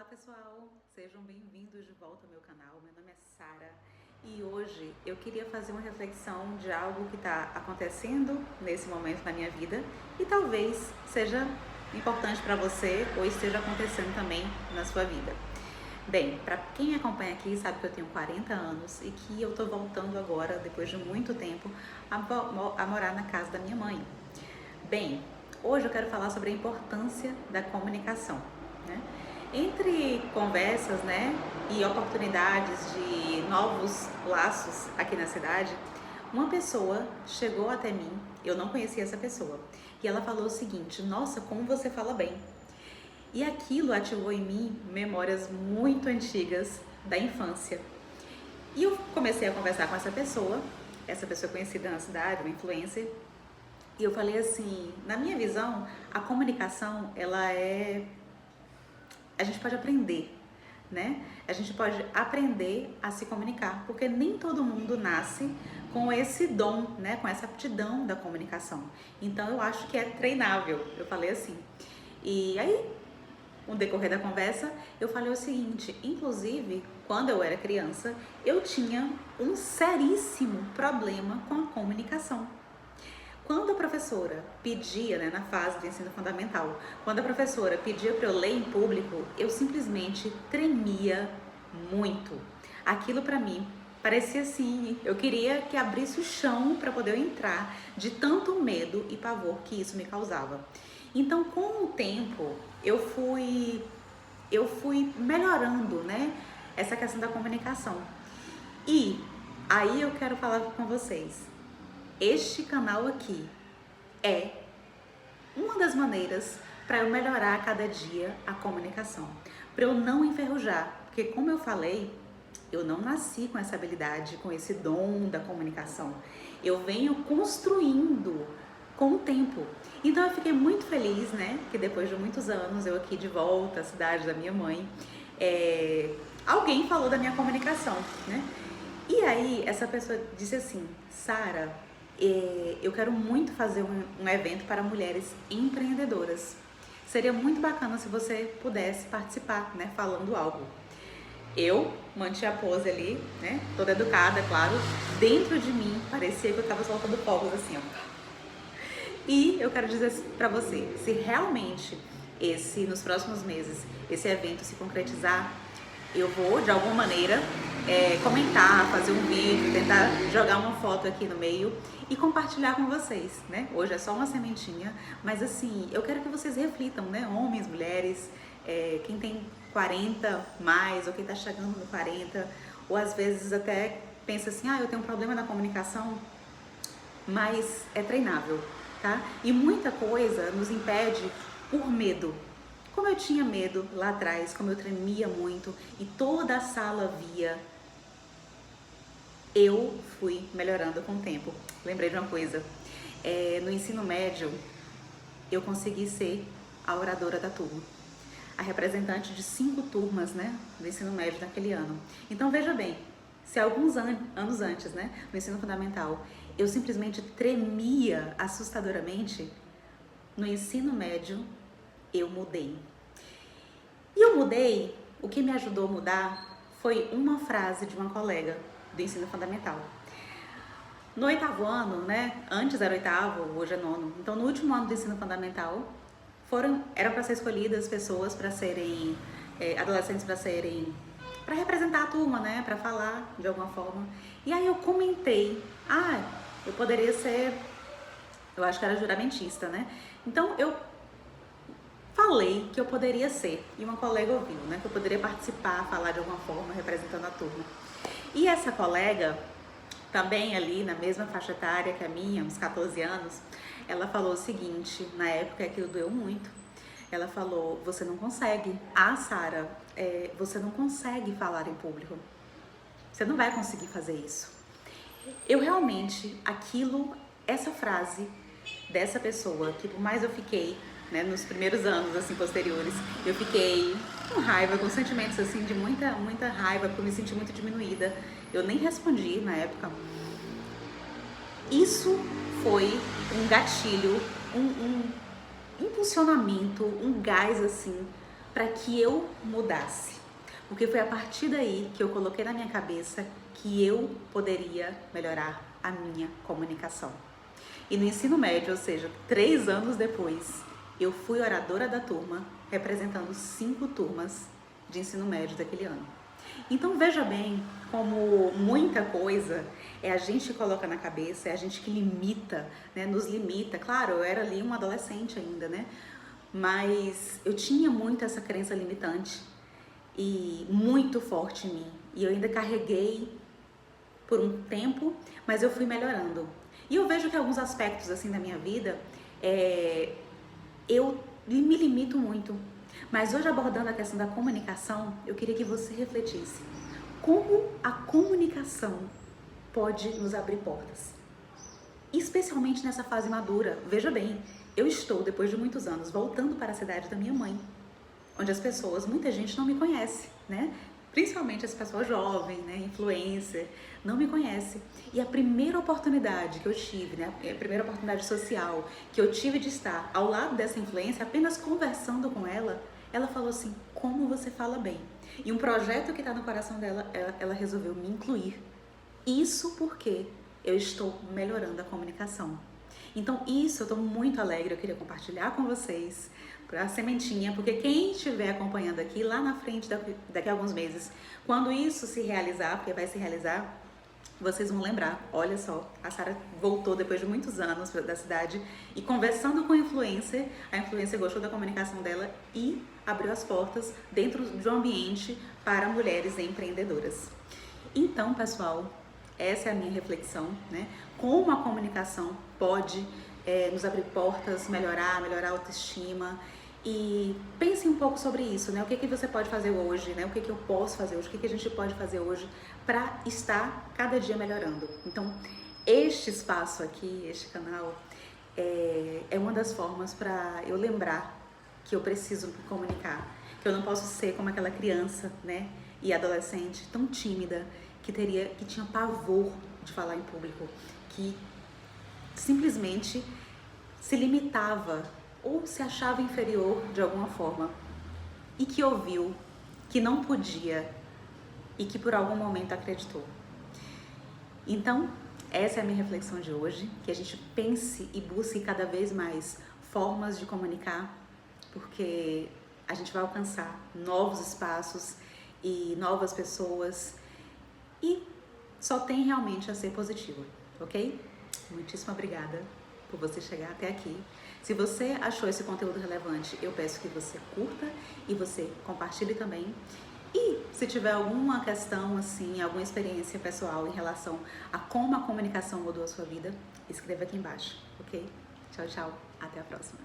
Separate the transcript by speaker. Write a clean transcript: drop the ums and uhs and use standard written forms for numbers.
Speaker 1: Olá pessoal, sejam bem-vindos de volta ao meu canal. Meu nome é Sara e hoje eu queria fazer uma reflexão de algo que está acontecendo nesse momento na minha vida e talvez seja importante para você ou esteja acontecendo também na sua vida. Bem, para quem acompanha aqui sabe que eu tenho 40 anos e que eu estou voltando agora, depois de muito tempo, a morar na casa da minha mãe. Bem, hoje eu quero falar sobre a importância da comunicação, né? Entre conversas, né, e oportunidades de novos laços aqui na cidade, uma pessoa chegou até mim, eu não conhecia essa pessoa, e ela falou o seguinte: nossa, como você fala bem. E aquilo ativou em mim memórias muito antigas da infância. E eu comecei a conversar com essa pessoa conhecida na cidade, uma influencer, e eu falei assim, na minha visão, a comunicação, a gente pode aprender, né? A gente pode aprender a se comunicar, porque nem todo mundo nasce com esse dom, né? Com essa aptidão da comunicação. Então eu acho que é treinável, eu falei assim. E aí, no decorrer da conversa, eu falei o seguinte: inclusive, quando eu era criança, eu tinha um seríssimo problema com a comunicação. Quando a professora pedia, né, na fase de ensino fundamental, quando a professora pedia para eu ler em público, eu simplesmente tremia muito. Aquilo para mim parecia assim, eu queria que abrisse o chão para poder entrar, de tanto medo e pavor que isso me causava. Então, com o tempo, eu fui melhorando, né, essa questão da comunicação. E aí eu quero falar com vocês. Este canal aqui é uma das maneiras para eu melhorar a cada dia a comunicação, para eu não enferrujar, porque como eu falei, eu não nasci com essa habilidade, com esse dom da comunicação. Eu venho construindo com o tempo. Então eu fiquei muito feliz, né, que depois de muitos anos, eu aqui de volta à cidade da minha mãe, alguém falou da minha comunicação, né? E aí essa pessoa disse assim: Sara, eu quero muito fazer um evento para mulheres empreendedoras. Seria muito bacana se você pudesse participar, né, falando algo. Eu mantive a pose ali, né, toda educada, claro. Dentro de mim parecia que eu estava soltando fogos assim, ó. E eu quero dizer para você, se realmente nos próximos meses, esse evento se concretizar, eu vou, de alguma maneira, comentar, fazer um vídeo, tentar jogar uma foto aqui no meio e compartilhar com vocês, né? Hoje é só uma sementinha, mas assim, eu quero que vocês reflitam, né? Homens, mulheres, quem tem 40 mais, ou quem tá chegando no 40, ou às vezes até pensa assim, eu tenho um problema na comunicação, mas é treinável, tá? E muita coisa nos impede por medo. Como eu tinha medo lá atrás, como eu tremia muito e toda a sala via, eu fui melhorando com o tempo. Lembrei de uma coisa, no ensino médio eu consegui ser a oradora da turma, a representante de 5 turmas, né, do ensino médio naquele ano. Então veja bem, se alguns anos antes, né, no ensino fundamental, eu simplesmente tremia assustadoramente, no ensino médio eu mudei. E eu mudei, o que me ajudou a mudar foi uma frase de uma colega do ensino fundamental. No 8º ano, né, antes era 8º, hoje é 9º, então no último ano do ensino fundamental, eram para ser escolhidas pessoas para serem, adolescentes para representar a turma, né, para falar de alguma forma. E aí eu comentei, eu poderia ser, eu acho que era juramentista, né, então eu falei que eu poderia ser, e uma colega ouviu, né, que eu poderia participar, falar de alguma forma, representando a turma. E essa colega, também ali na mesma faixa etária que a minha, uns 14 anos, ela falou o seguinte, na época aquilo doeu muito, ela falou: você não consegue, Sara, você não consegue falar em público, você não vai conseguir fazer isso. Eu realmente, essa frase dessa pessoa, que por mais eu fiquei, né, nos primeiros anos assim posteriores, eu fiquei com raiva, com sentimentos assim de muita raiva, porque eu me senti muito diminuída. Eu nem respondi na época. Isso foi um gatilho, um impulsionamento, um gás assim para que eu mudasse. Porque foi a partir daí que eu coloquei na minha cabeça que eu poderia melhorar a minha comunicação. E no ensino médio, ou seja, 3 anos depois, eu fui oradora da turma, representando 5 turmas de ensino médio daquele ano. Então veja bem como muita coisa a gente coloca na cabeça, é a gente que limita, né, nos limita. Claro, eu era ali uma adolescente ainda, né? Mas eu tinha muito essa crença limitante e muito forte em mim. E eu ainda carreguei por um tempo, mas eu fui melhorando. E eu vejo que alguns aspectos assim da minha vida, eu me limito muito. Mas hoje, abordando a questão da comunicação, eu queria que você refletisse. Como a comunicação pode nos abrir portas? Especialmente nessa fase madura. Veja bem, eu estou, depois de muitos anos, voltando para a cidade da minha mãe, onde as pessoas, muita gente não me conhece, né? Principalmente as pessoas jovens, né, influencer, não me conhece. E a primeira oportunidade que eu tive, né, a primeira oportunidade social que eu tive de estar ao lado dessa influencer, apenas conversando com ela, ela falou assim: como você fala bem. E um projeto que está no coração dela, ela resolveu me incluir. Isso porque eu estou melhorando a comunicação. Então isso eu estou muito alegre, eu queria compartilhar com vocês a sementinha, porque quem estiver acompanhando aqui lá na frente, daqui a alguns meses, quando isso se realizar, porque vai se realizar, vocês vão lembrar, olha só, a Sara voltou depois de muitos anos da cidade e conversando com a influencer gostou da comunicação dela e abriu as portas dentro de um ambiente para mulheres empreendedoras. Então, pessoal, essa é a minha reflexão, né? Como a comunicação pode nos abrir portas, melhorar a autoestima. E pense um pouco sobre isso, né? O que você pode fazer hoje, né? O que eu posso fazer hoje, o que a gente pode fazer hoje para estar cada dia melhorando. Então, este espaço aqui, este canal, é uma das formas para eu lembrar que eu preciso me comunicar, que eu não posso ser como aquela criança, né? E adolescente tão tímida, que tinha pavor de falar em público, que simplesmente se limitava ou se achava inferior de alguma forma e que ouviu que não podia e que por algum momento acreditou. Então, essa é a minha reflexão de hoje, que a gente pense e busque cada vez mais formas de comunicar, porque a gente vai alcançar novos espaços e novas pessoas e só tem realmente a ser positivo, ok? Muitíssimo obrigada por você chegar até aqui. Se você achou esse conteúdo relevante, eu peço que você curta e você compartilhe também. E se tiver alguma questão, assim, alguma experiência pessoal em relação a como a comunicação mudou a sua vida, escreva aqui embaixo, ok? Tchau, tchau. Até a próxima.